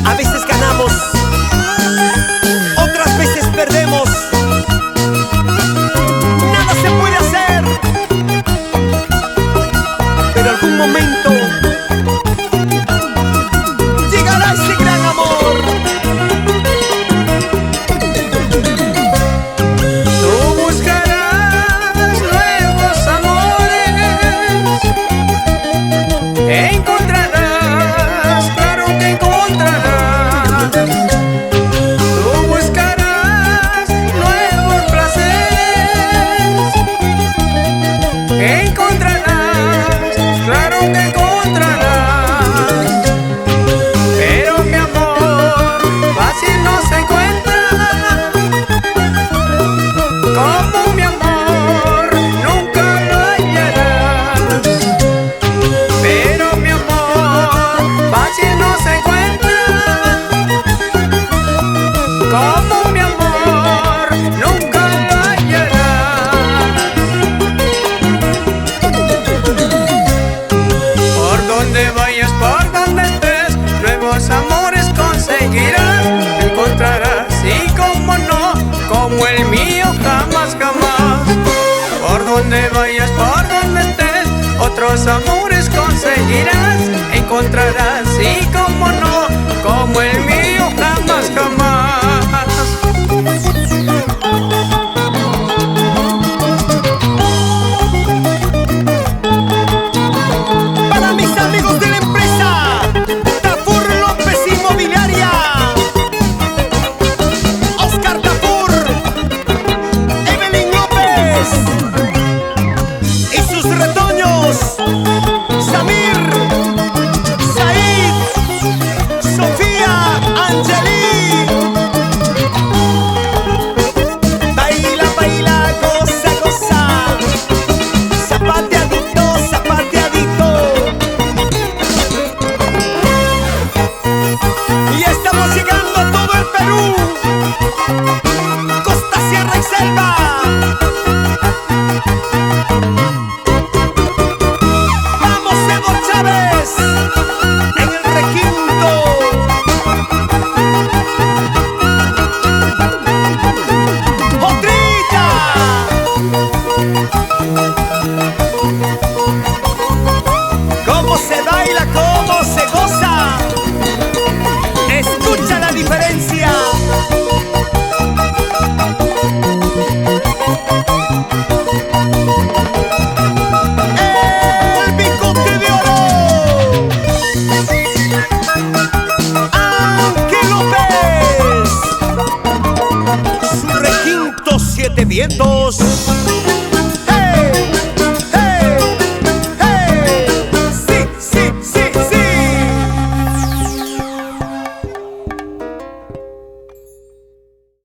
A veces ganamos, otras veces perdemos. Nada se puede hacer, pero algún momento llegará ese gran amor. Tú buscarás nuevos amores, encontrarás, claro que encontrarás. Tú buscarás nuevos placeres, encontrarás, claro que encontrarás. Pero mi amor, fácil no se encuentra, como mi amor nunca lo hallarás. Pero mi amor, fácil no se encuentra, como mi amor nunca lo hallarás. Por donde vayas, por donde estés, nuevos amores conseguirás, encontrarás, y como no, como el mío jamás, jamás. Por donde vayas, por donde estés, otros amores conseguirás, encontrarás, y como no, como el mío jamás, jamás. Para mis amigos de la empresa Tafur López Inmobiliaria, Oscar Tafur, Evelyn López y sus retoños, Samir, Said, Sofía, Angeli. Baila, baila, goza, goza, zapateadito, zapateadito. Y estamos llegando a todo el Perú, costa, sierra y selva. Vamos, Evo Chávez, en el requinto. ¡Otrilla! ¿Cómo se baila? ¿Cómo se goza? Escucha la diferencia. El bigote de oro, Ángel López, su requinto Siete Vientos.